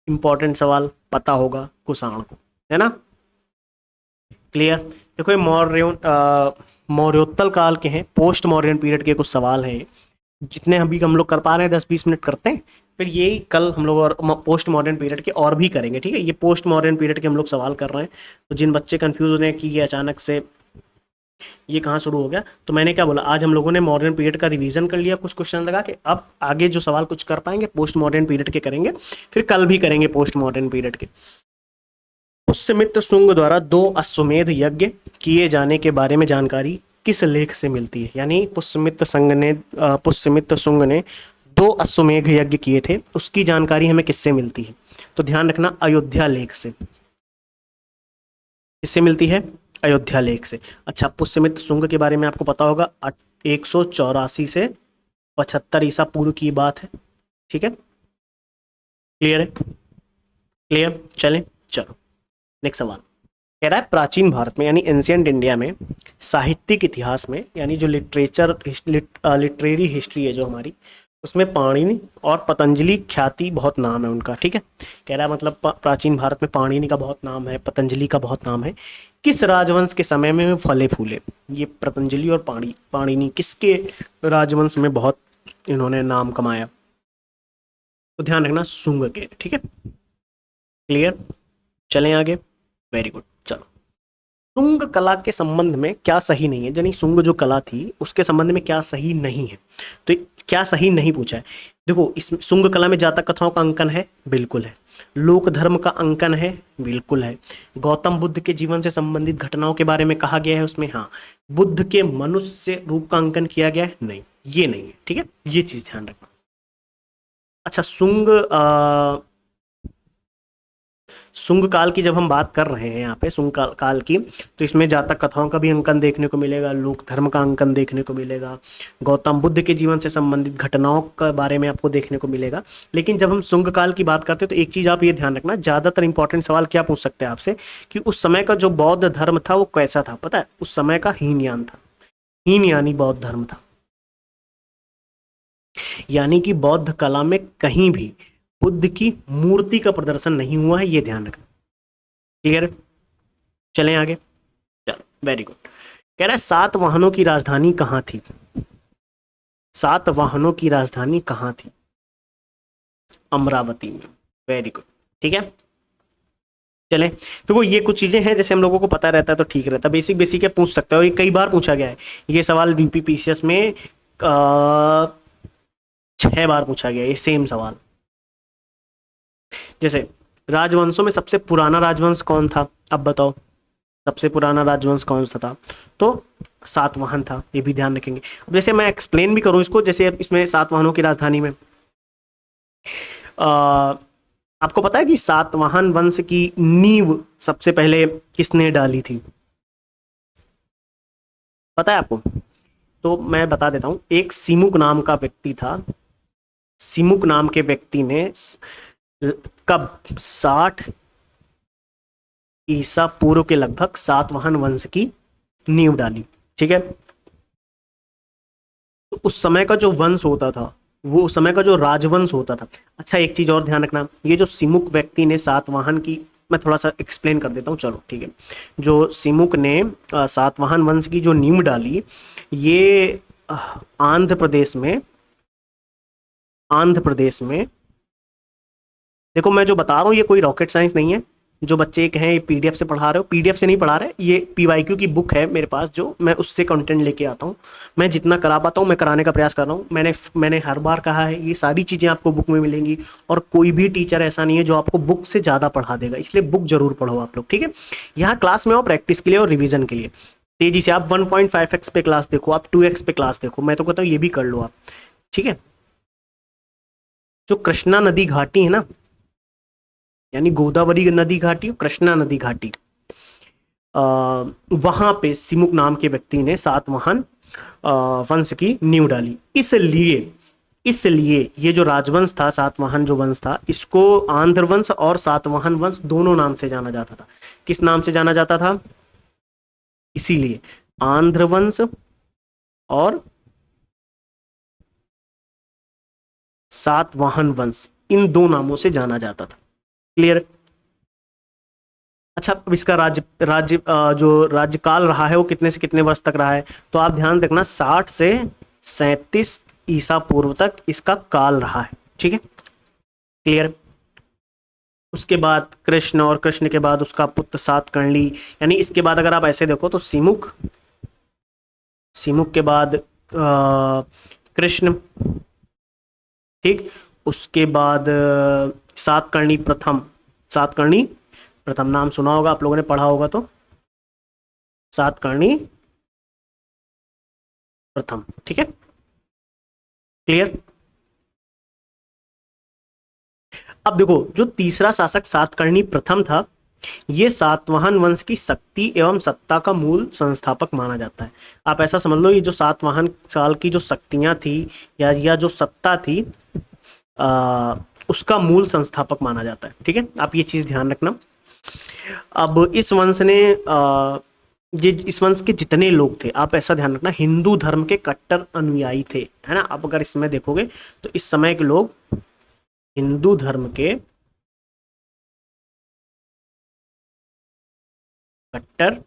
इंपॉर्टेंट सवाल, पता होगा कुषाण को, है ना? क्लियर। देखो ये मौर्योत्तल काल के हैं, पोस्ट मॉडर्न पीरियड के कुछ सवाल हैं, जितने अभी हम लोग कर पा रहे हैं 10-20 मिनट करते हैं, फिर यही कल हम लोग और पोस्ट मॉडर्न पीरियड के और भी करेंगे, ठीक है। ये पोस्ट मॉडर्न पीरियड के हम लोग सवाल कर रहे हैं, तो जिन बच्चे कंफ्यूज हो रहे हैं कि ये अचानक से ये कहाँ शुरू हो गया, तो मैंने क्या बोला, आज हम लोगों ने मॉडर्न पीरियड का रिवीजन कर लिया कुछ क्वेश्चन लगा के, अब आगे जो सवाल कुछ कर पाएंगे पोस्ट मॉडर्न पीरियड के करेंगे, फिर कल भी करेंगे पोस्ट मॉडर्न पीरियड के। पुष्यमित्र शुंग द्वारा 2 अश्वमेध यज्ञ किए जाने के बारे में जानकारी किस लेख से मिलती है? यानी पुष्यमित्र शुंग ने 2 अश्वमेध यज्ञ किए थे, उसकी जानकारी हमें किससे मिलती है? तो ध्यान रखना, अयोध्या लेख से। किससे मिलती है? अयोध्या लेख से। अच्छा, पुष्यमित्र शुंग के बारे में आपको पता होगा, 184 से 75 ईसा पूर्व की बात है, ठीक है। क्लियर है? क्लियर, चलें, चलो नेक्स्ट सवाल कह रहा है, प्राचीन भारत में यानी एंशियंट इंडिया में साहित्यिक इतिहास में, यानी जो लिटरेरी हिस्ट्री है जो हमारी, उसमें पाणिनि और पतंजलि ख्याति बहुत नाम है उनका, ठीक है। कह रहा है मतलब प्राचीन भारत में पाणिनि का बहुत नाम है, पतंजलि का बहुत नाम है। किस राजवंश के समय में फले फूले? ये पतंजलि और पाणिनि किसके राजवंश में बहुत इन्होंने नाम कमाया? तो ध्यान रखना, शुंग के, ठीक है। क्लियर, चलें आगे। वेरी गुड, चलो। शुंग कला के संबंध में क्या सही नहीं है, यानी शुंग जो कला थी उसके संबंध में क्या सही नहीं है? तो क्या सही नहीं पूछा है। देखो, इस शुंग कला में जातक कथाओं का अंकन है, बिल्कुल है। लोक धर्म का अंकन है, बिल्कुल है। गौतम बुद्ध के जीवन से संबंधित घटनाओं के बारे में कहा गया है उसमें, हाँ। बुद्ध के मनुष्य रूप का अंकन किया गया है, नहीं, ये नहीं है, ठीक है। ये चीज ध्यान रखना। अच्छा, शुंग काल की जब हम बात कर रहे हैं यहाँ पे, शुंग काल की, तो इसमें जातक कथाओं का भी अंकन देखने को मिलेगा, लोक धर्म का अंकन देखने को मिलेगा, गौतम बुद्ध के जीवन से संबंधित घटनाओं के बारे में आपको देखने को मिलेगा। लेकिन जब हम शुंग काल की बात करते हैं तो एक चीज आप ये ध्यान रखना, ज्यादातर इंपॉर्टेंट सवाल क्या पूछ सकते हैं आपसे, कि उस समय का जो बौद्ध धर्म था वो कैसा था, पता है? उस समय का हीनयान था। हीन यानी बौद्ध धर्म था, यानी कि बौद्ध कला में कहीं भी बुद्ध की मूर्ति का प्रदर्शन नहीं हुआ है, ये ध्यान रखना। क्लियर? चलें आगे, चलो, वेरी गुड। कह रहा है, 7 वाहनों की राजधानी कहाँ थी? 7 वाहनों की राजधानी कहाँ थी? अमरावती में। वेरी गुड, ठीक है। चलें, तो वो ये कुछ चीजें हैं जैसे हम लोगों को पता रहता है तो ठीक रहता है, बेसिक बेसिक है, पूछ सकते हो, ये कई बार पूछा गया है। ये सवाल यूपीपीसीएस में 6 बार पूछा गया है ये सेम सवाल। जैसे राजवंशों में सबसे पुराना राजवंश कौन था, अब बताओ, सबसे पुराना राजवंश कौन सा था? तो सातवाहन था, ये भी ध्यान रखेंगे। अब जैसे मैं एक्सप्लेन भी करूं इसको, जैसे इसमें सातवाहनों की राजधानी में आपको पता है कि सातवाहन वंश की नींव सबसे पहले किसने डाली थी? पता है आपको? तो मैं बता देता हूं, एक सिमुक नाम का व्यक्ति था। सिमुक नाम के व्यक्ति ने कब 60 ईसा पूर्व के लगभग सातवाहन वंश की नींव डाली, ठीक है। तो उस समय का जो वंश होता था, वो उस समय का जो राजवंश होता था। अच्छा, एक चीज और ध्यान रखना, ये जो सिमुक व्यक्ति ने सातवाहन की, मैं थोड़ा सा एक्सप्लेन कर देता हूँ, चलो ठीक है। जो सिमुक ने सातवाहन वंश की जो नींव डाली, ये आंध्र प्रदेश में, आंध्र प्रदेश में, देखो मैं जो बता रहा हूँ ये कोई रॉकेट साइंस नहीं है। जो बच्चे एक हैं पीडीएफ से पढ़ा रहे हो, पीडीएफ से नहीं पढ़ा रहे, ये पीवाईक्यू की बुक है मेरे पास, जो मैं उससे कंटेंट लेके आता हूँ। मैं जितना करा पाता हूँ मैं कराने का प्रयास कर रहा हूँ। मैंने हर बार कहा है, ये सारी चीज़ें आपको बुक में मिलेंगी, और कोई भी टीचर ऐसा नहीं है जो आपको बुक से ज़्यादा पढ़ा देगा, इसलिए बुक जरूर पढ़ो आप लोग, ठीक है। यहाँ क्लास में आओ प्रैक्टिस के लिए और रिविजन के लिए। तेजी से आप 1.5x पे क्लास देखो, आप 2x पे क्लास देखो, मैं तो कहता हूँ ये भी कर लो आप, ठीक है। जो कृष्णा नदी घाटी है ना, यानी गोदावरी नदी घाटी, कृष्णा नदी घाटी, वहां पे सिमुक नाम के व्यक्ति ने सातवाहन वंश की नींव डाली। इसलिए ये जो राजवंश था, सातवाहन जो वंश था, इसको आंध्र वंश और सातवाहन वंश दोनों नाम से जाना जाता था। किस नाम से जाना जाता था? इसीलिए आंध्र वंश और सातवाहन वंश, इन दो नामों से जाना जाता था। क्लियर? अच्छा, अब इसका जो राज्यकाल रहा है वो कितने से कितने वर्ष तक रहा है, तो आप ध्यान रखना 60 से 37 ईसा पूर्व तक इसका काल रहा है। ठीक है, क्लियर। उसके बाद कृष्ण, और कृष्ण के बाद उसका पुत्र सातकर्णी, यानी इसके बाद अगर आप ऐसे देखो तो सिमुक, सिमुक के बाद कृष्ण, ठीक। उसके बाद सातकर्णी प्रथम, सातकर्णी प्रथम नाम सुना होगा आप लोगों ने, पढ़ा होगा तो, सातकर्णी प्रथम। ठीक है, क्लियर। अब देखो, जो तीसरा शासक सातकर्णी प्रथम था, ये सातवाहन वंश की शक्ति एवं सत्ता का मूल संस्थापक माना जाता है। आप ऐसा समझ लो, ये जो सातवाहन काल की जो शक्तियां थी या जो सत्ता थी, उसका मूल संस्थापक माना जाता है। ठीक है, आप ये चीज ध्यान रखना। अब इस वंश ने ये इस वंश के जितने लोग थे, आप ऐसा ध्यान रखना, हिंदू धर्म के कट्टर अनुयायी थे, है ना। आप अगर इसमें देखोगे तो इस समय के लोग हिंदू धर्म के कट्टर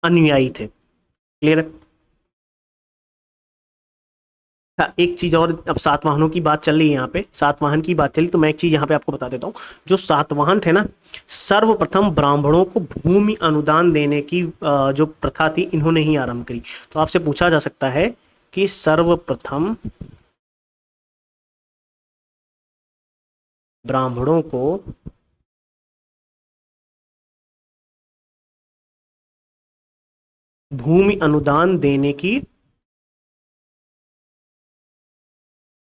अनुयायी थे। क्लियर। हाँ, एक चीज और, अब सातवाहनों की बात चल रही है यहाँ पे, सातवाहन की बात चली तो मैं एक चीज यहाँ पे आपको बता देता हूँ। जो सातवाहन थे ना, सर्वप्रथम ब्राह्मणों को भूमि अनुदान देने की जो प्रथा थी, इन्होंने ही आरंभ करी। तो आपसे पूछा जा सकता है कि सर्वप्रथम ब्राह्मणों को भूमि अनुदान देने की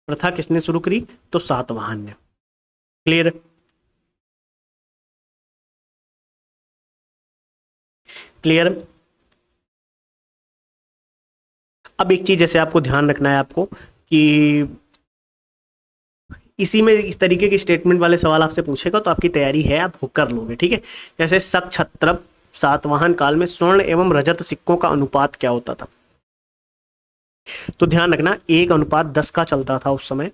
प्रथा किसने शुरू करी, तो सातवाहन ने। Clear, clear. अब एक चीज जैसे आपको ध्यान रखना है आपको, कि इसी में इस तरीके के स्टेटमेंट वाले सवाल आपसे पूछेगा तो आपकी तैयारी है, आप हुक कर लोगे। ठीक है, जैसे शक छत्रप सातवाहन काल में स्वर्ण एवं रजत सिक्कों का अनुपात क्या होता था, तो ध्यान रखना 1:10 का चलता था उस समय।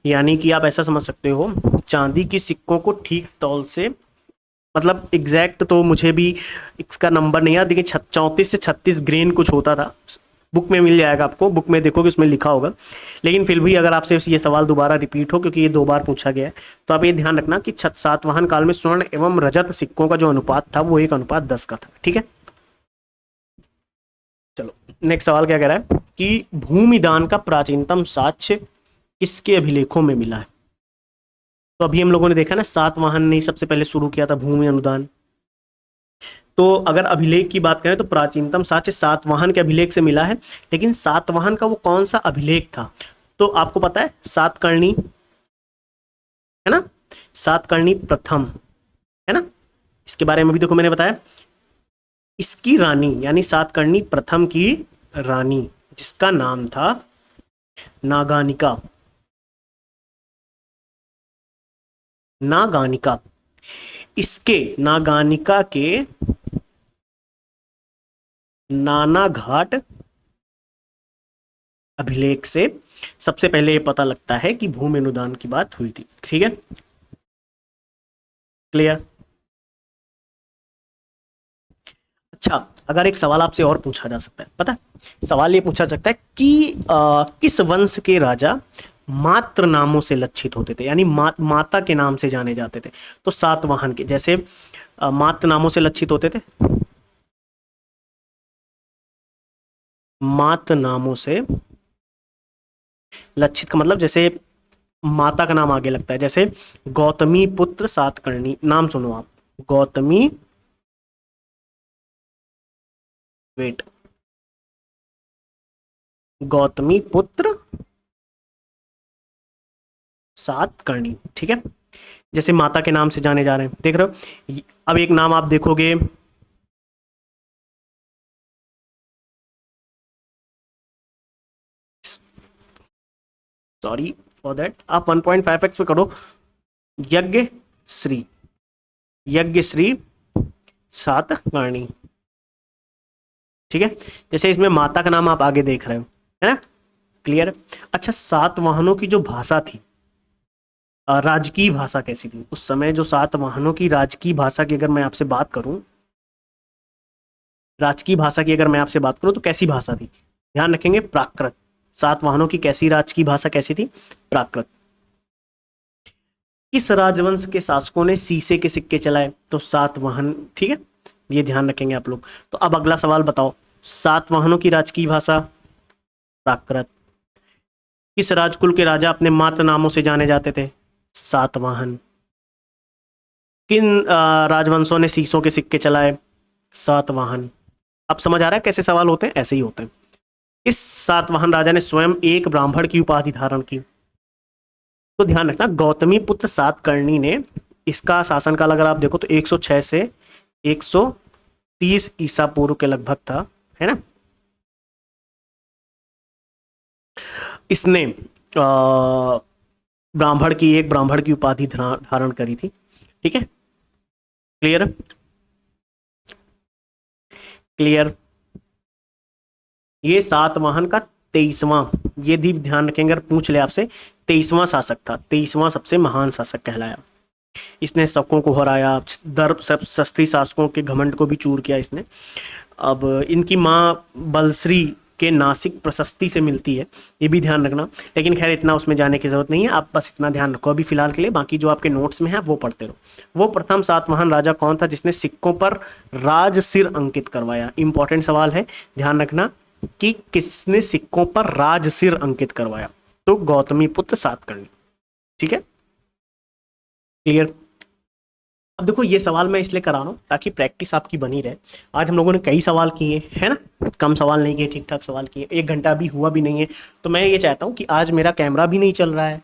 यानी कि आप ऐसा समझ सकते हो, चांदी की सिक्कों को ठीक तौल से, मतलब एग्जैक्ट तो मुझे भी इसका नंबर नहीं याद, लेकिन 34 से 36 ग्रेन कुछ होता था। बुक में मिल जाएगा आपको, बुक में देखोगे उसमें लिखा होगा। लेकिन फिर भी अगर आपसे ये सवाल दोबारा रिपीट हो, क्योंकि ये 2 बार पूछा गया है, तो आप ये ध्यान रखना कि सातवाहन काल में स्वर्ण एवं रजत सिक्कों का जो अनुपात था वो 1:10 का था। ठीक है, चलो नेक्स्ट सवाल क्या कह रहा है कि भूमिदान का प्राचीनतम साक्ष्य किसके अभिलेखों में मिला है। तो अभी हम लोगों ने देखा ना, सातवाहन ने सबसे पहले शुरू किया था भूमि अनुदान। तो अगर अभिलेख की बात करें तो प्राचीनतम साक्ष्य सातवाहन के अभिलेख से मिला है, लेकिन सातवाहन का वो कौन सा अभिलेख था, तो आपको पता है, सातकर्णी, है ना, सातकर्णी प्रथम, है ना। इसके बारे में भी देखो मैंने बताया, इसकी रानी यानी सातकर्णी प्रथम की रानी, जिसका नाम था नागानिका, नागानिका, इसके नागानिका के नाना घाट अभिलेख से सबसे पहले ये पता लगता है कि भूमि अनुदान की बात हुई थी। ठीक है, क्लियर। अच्छा, अगर एक सवाल आपसे और पूछा जा सकता है, पता है सवाल ये पूछा जा सकता है कि किस वंश के राजा मात्र नामों से लक्षित होते थे, यानी माता के नाम से जाने जाते थे। तो सातवाहन के जैसे मात्र नामों से लक्षित होते थे, मात्र नामों से लक्षित का मतलब जैसे माता का नाम आगे लगता है, जैसे गौतमी पुत्र सातकर्णी, नाम सुनो आप, गौतमी, वेट, गौतमी पुत्र सातकर्णी। ठीक है, जैसे माता के नाम से जाने जा रहे हैं, देख रहे हो। अब एक नाम आप देखोगे, सॉरी फॉर दैट, आप 1.5x पे करो, यज्ञ श्री, यज्ञ श्री सातकर्णी। ठीक है, जैसे इसमें माता का नाम आप आगे देख रहे हो, है ना, क्लियर। अच्छा, सातवाहनों की जो भाषा थी, राजकीय भाषा कैसी थी उस समय? जो सातवाहनों की राजकीय भाषा की अगर मैं आपसे बात करूं, राजकीय भाषा की अगर मैं आपसे बात करूं तो कैसी भाषा थी? ध्यान रखेंगे, प्राकृत। सातवाहनों की कैसी राजकीय भाषा कैसी थी? प्राकृत। किस राजवंश के शासकों ने शीशे के सिक्के चलाए? तो सातवाहन, ठीक है, ये ध्यान रखेंगे आप लोग। तो अब अगला सवाल बताओ, सातवाहनों की राजकीय भाषा प्राकृत। किस राजकुल के राजा अपने मातृ नामों से जाने जाते थे? सातवाहन। किन राजवंशों ने शीशों के सिक्के चलाए? सातवाहन। अब समझ आ रहा है कैसे सवाल होते हैं? ऐसे ही होते हैं। इस सातवाहन राजा ने स्वयं एक ब्राह्मण की उपाधि धारण की? तो ध्यान रखना, गौतमी पुत्र सातकर्णी ने, इसका शासनकाल अगर आप देखो तो 106 से 130 ईसा पूर्व के लगभग था, है ना। इसने एक ब्राह्मण की उपाधि धारण करी थी, ठीक है। क्लियर? क्लियर? ये सातवाहन का 23वां, ये भी ध्यान रखेंगे अगर पूछ ले आपसे, 23वां शासक था, 23वां सबसे महान शासक कहलाया। इसने शकों को हराया, दर्प सस्ती शासकों के घमंड को भी चूर किया इसने। अब इनकी माँ बलश्री के नासिक प्रशस्ति से मिलती है, ये भी ध्यान रखना। लेकिन खैर इतना उसमें जाने की जरूरत नहीं है, आप बस इतना ध्यान रखो अभी फिलहाल के लिए, बाकी जो आपके नोट्स में है वो पढ़ते रहो। वो प्रथम सातवाहन राजा कौन था जिसने सिक्कों पर राज सिर अंकित करवाया? इंपॉर्टेंट सवाल है, ध्यान रखना कि किसने सिक्कों पर राज सिर अंकित करवाया? तो गौतमी पुत्र सातकर्णी, ठीक है। क्लियर? अब देखो ये सवाल मैं इसलिए करा रहा हूँ ताकि प्रैक्टिस आपकी बनी रहे। आज हम लोगों ने कई सवाल किए है ना, कम सवाल नहीं किए, ठीक ठाक सवाल किए, 1 घंटा भी हुआ भी नहीं है। तो मैं ये चाहता हूँ कि आज मेरा कैमरा भी नहीं चल रहा है,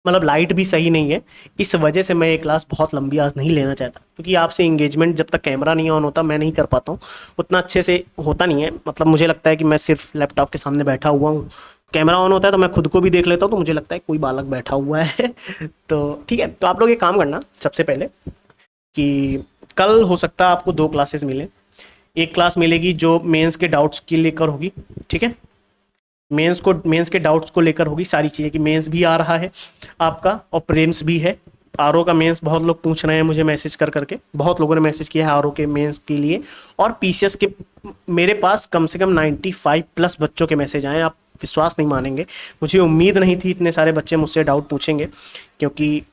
मतलब लाइट भी सही नहीं है, इस वजह से मैं ये क्लास बहुत लंबी आज नहीं लेना चाहता, क्योंकि आपसे इंगेजमेंट जब तक कैमरा नहीं ऑन होता मैं नहीं कर पाता हूँ, उतना अच्छे से होता नहीं है। मतलब मुझे लगता है कि मैं सिर्फ लैपटॉप के सामने बैठा हुआ हूँ, कैमरा ऑन होता है तो मैं खुद को भी देख लेता हूँ, तो मुझे लगता है कोई बालक बैठा हुआ है तो ठीक है, तो आप लोग एक काम करना सबसे पहले कि कल हो सकता है आपको 2 क्लासेस मिले। एक क्लास मिलेगी जो मेंस के डाउट्स के लेकर होगी, ठीक है, मेंस के डाउट्स को लेकर होगी सारी चीज़ें, कि मेंस भी आ रहा है आपका और प्रीलिम्स भी है। आरओ का मेंस बहुत लोग पूछ रहे हैं मुझे मैसेज कर करके, बहुत लोगों ने मैसेज किया है आरओ के मेंस के लिए, और पीसीएस के मेरे पास कम से कम 95+ बच्चों के मैसेज आए, आप विश्वास नहीं मानेंगे। मुझे उम्मीद नहीं थी इतने सारे बच्चे मुझसे डाउट पूछेंगे, क्योंकि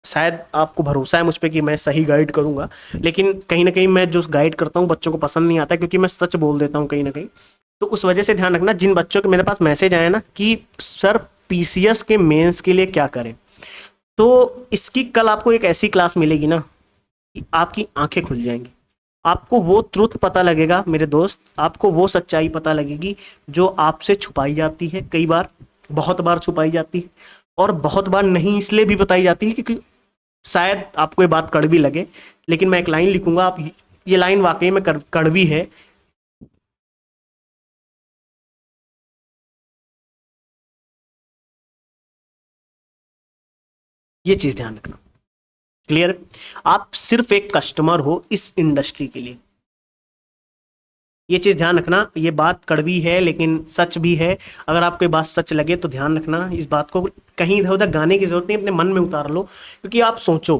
शायद आपको भरोसा है मुझ पर कि मैं सही गाइड करूंगा, लेकिन कहीं ना कहीं मैं जो गाइड करता हूँ बच्चों को पसंद नहीं आता, क्योंकि मैं सच बोल देता हूँ कहीं ना कहीं। तो उस वजह से ध्यान रखना, जिन बच्चों के मेरे पास मैसेज आए ना कि सर पीसीएस के मेंस के लिए क्या करें, तो इसकी कल आपको एक ऐसी क्लास मिलेगी ना कि आपकी आंखें खुल जाएंगी, आपको वो ट्रुथ पता लगेगा मेरे दोस्त, आपको वो सच्चाई पता लगेगी जो आपसे छुपाई जाती है, कई बार, बहुत बार छुपाई जाती है, और बहुत बार नहीं इसलिए भी बताई जाती है क्योंकि शायद आपको ये बात कड़वी लगे, लेकिन मैं एक लाइन लिखूंगा, आप ये लाइन वाकई में कड़वी है। ये चीज ध्यान रखना। क्लियर? आप सिर्फ एक कस्टमर हो इस इंडस्ट्री के लिए, ये चीज ध्यान रखना। ये बात कड़वी है लेकिन सच भी है, अगर आपको ये बात सच लगे तो ध्यान रखना, इस बात को कहीं इधर उधर गाने की जरूरत नहीं, अपने मन में उतार लो। क्योंकि आप सोचो,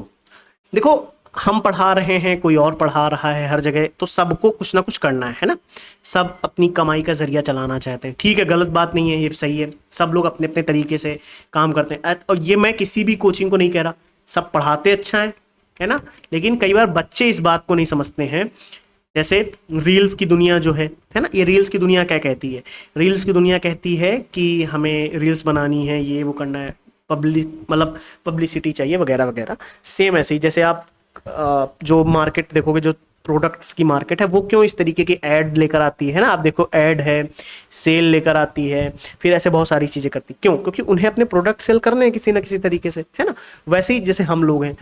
देखो हम पढ़ा रहे हैं, कोई और पढ़ा रहा है हर जगह, तो सबको कुछ ना कुछ करना है ना, सब अपनी कमाई का जरिया चलाना चाहते हैं, ठीक है, गलत बात नहीं है, ये सही है, सब लोग अपने अपने तरीके से काम करते हैं। और ये मैं किसी भी कोचिंग को नहीं कह रहा, सब पढ़ाते अच्छा है ना, लेकिन कई बार बच्चे इस बात को नहीं समझते हैं। जैसे रील्स की दुनिया जो है ना, ये रील्स की दुनिया क्या कहती है? रील्स की दुनिया कहती है कि हमें रील्स बनानी है, ये वो करना है, मतलब पब्लिसिटी चाहिए वगैरह वगैरह। सेम ऐसे ही जैसे आप जो मार्केट देखोगे, जो प्रोडक्ट्स की मार्केट है, वो क्यों इस तरीके की ऐड लेकर आती है ना, आप देखो ऐड है, सेल लेकर आती है, फिर ऐसे बहुत सारी चीज़ें करती, क्यों? क्योंकि उन्हें अपने प्रोडक्ट सेल करने हैं किसी ना किसी तरीके से, है ना। वैसे ही जैसे हम लोग हैं,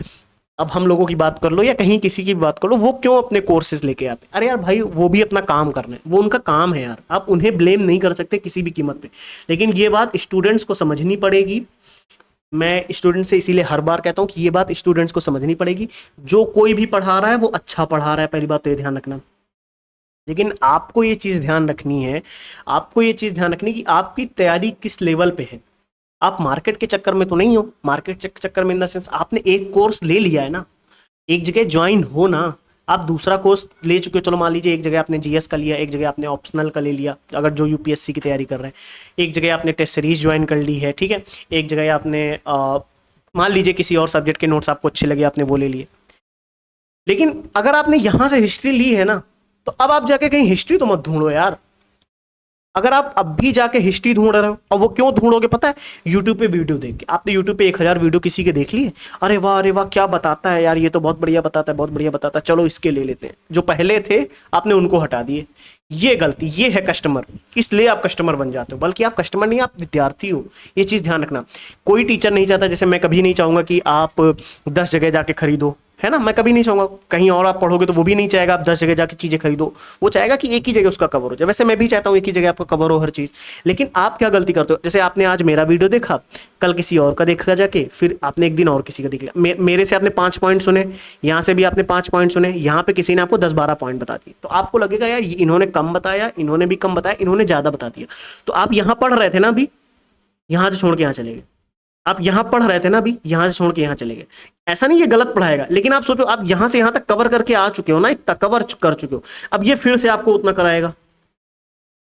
अब हम लोगों की बात कर लो या कहीं किसी की बात कर लो, वो क्यों अपने कोर्सेज लेके आते हैं? अरे यार भाई, वो भी अपना काम कर रहे हैं, वो उनका काम है यार, आप उन्हें ब्लेम नहीं कर सकते किसी भी कीमत पे। लेकिन ये बात स्टूडेंट्स को समझनी पड़ेगी, मैं स्टूडेंट से इसीलिए हर बार कहता हूँ कि ये बात स्टूडेंट्स को समझनी पड़ेगी। जो कोई भी पढ़ा रहा है वो अच्छा पढ़ा रहा है, पहली बात तो ये ध्यान रखना। लेकिन आपको ये चीज़ ध्यान रखनी है, आपको ये चीज़ ध्यान रखनी कि आपकी तैयारी किस लेवल पे है। आप मार्केट के चक्कर में तो नहीं हो। मार्केट चक्कर में इन द सेंस आपने एक कोर्स ले लिया है ना, एक जगह ज्वाइन हो ना, आप दूसरा कोर्स ले चुके हो। चलो मान लीजिए एक जगह आपने जीएस का लिया, एक जगह आपने ऑप्शनल का ले लिया, अगर जो यूपीएससी की तैयारी कर रहे हैं, एक जगह आपने टेस्ट सीरीज ज्वाइन कर ली है, ठीक है, एक जगह आपने मान लीजिए किसी और सब्जेक्ट के नोट्स आपको अच्छे लगे, आपने वो ले लिए। लेकिन अगर आपने यहां से हिस्ट्री ली है ना, तो अब आप जाके कहीं हिस्ट्री तो मत ढूंढो यार। अगर आप अब भी जाके हिस्ट्री ढूंढ रहे हो, और वो क्यों ढूंढोगे पता है, यूट्यूब पे वीडियो देख के। आपने यूट्यूब पे 1000 वीडियो किसी के देख लिए, अरे वाह क्या बताता है यार, ये तो बहुत बढ़िया बताता है, बहुत बढ़िया बताता है, चलो इसके ले लेते हैं। जो पहले थे आपने उनको हटा दिए। ये गलती, ये है कस्टमर, इसलिए आप कस्टमर बन जाते हो। बल्कि आप कस्टमर नहीं, आप विद्यार्थी हो, ये चीज ध्यान रखना। कोई टीचर नहीं चाहता, जैसे मैं कभी नहीं चाहूंगा कि आप 10 जगह जाके खरीदो, है ना, मैं कभी नहीं चाहूंगा। कहीं और आप पढ़ोगे तो वो भी नहीं चाहेगा आप 10 जगह जाके चीजें खरीदो, वो चाहेगा कि एक ही जगह उसका कवर हो जाए। वैसे मैं भी चाहता हूँ एक ही जगह आपका कवर हो हर चीज। लेकिन आप क्या गलती करते हो, जैसे आपने आज मेरा वीडियो देखा, कल किसी और का देखा जाके, फिर आपने एक दिन और किसी का देख लिया। मेरे से आपने 5 पॉइंट सुने, यहाँ से भी आपने 5 पॉइंट सुने, यहाँ पे किसी ने आपको 10-12 पॉइंट बता दिए, तो आपको लगेगा यार इन्होंने कम बताया, इन्होंने भी कम बताया, इन्होंने ज्यादा बता दिया। तो आप यहाँ पढ़ रहे थे ना अभी, यहाँ से छोड़ के यहाँ चले गए। आप यहां पढ़ रहे थे ना अभी, यहां से छोड़ के यहां चले गए। ऐसा नहीं ये गलत पढ़ाएगा, लेकिन आप सोचो, आप यहां से यहां तक कवर करके आ चुके हो ना, इतना कवर कर चुके हो, अब ये फिर से आपको उतना कराएगा।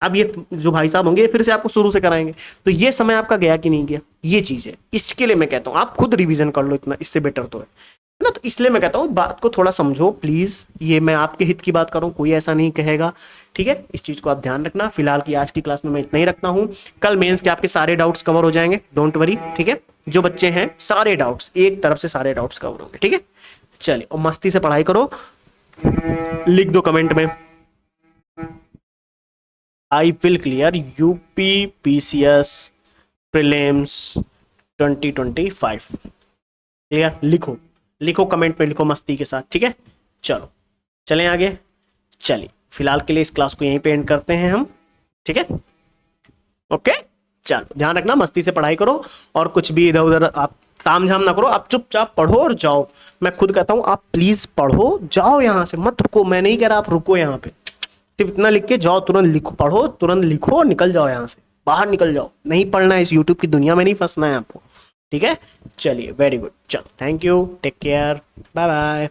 अब ये जो भाई साहब होंगे, ये फिर से आपको शुरू से कराएंगे। तो ये समय आपका गया कि नहीं गया, ये चीज है। इसके लिए मैं कहता हूं आप खुद रिवीजन कर लो, इतना इससे बेटर तो है ना। तो इसलिए मैं कहता हूं बात को थोड़ा समझो प्लीज। ये मैं आपके हित की बात कर रहा हूं, कोई ऐसा नहीं कहेगा, ठीक है। इस चीज को आप ध्यान रखना। फिलहाल की आज की क्लास में मैं इतना ही रखता हूं। कल मेंस के आपके सारे डाउट्स कवर हो जाएंगे, डोंट वरी, ठीक है। जो बच्चे हैं सारे डाउट्स, एक तरफ से सारे डाउट्स कवर होंगे, ठीक है। चलिए, और मस्ती से पढ़ाई करो। लिख दो कमेंट में, I will clear UP PCS prelims 2025। Clear, लिखो लिखो कमेंट में, लिखो मस्ती के साथ, ठीक है। चलो चलें आगे। चलिए, फिलहाल के लिए इस क्लास को यहीं पे एंड करते हैं हम, ठीक है। ओके, चलो ध्यान रखना, मस्ती से पढ़ाई करो, और कुछ भी इधर उधर आप ताम झाम ना करो। आप चुपचाप पढ़ो और जाओ। मैं खुद कहता हूं आप प्लीज पढ़ो, जाओ, यहां से मत रुको। मैं नहीं कह रहा आप रुको, यहां पे सिर्फ इतना लिख के जाओ, तुरंत लिखो, पढ़ो, तुरंत लिखो, निकल जाओ यहां से, बाहर निकल जाओ। नहीं पढ़ना है, इस यूट्यूब की दुनिया में नहीं फंसना है आपको, ठीक है। चलिए, वेरी गुड, चलो, thank you, take care, bye bye.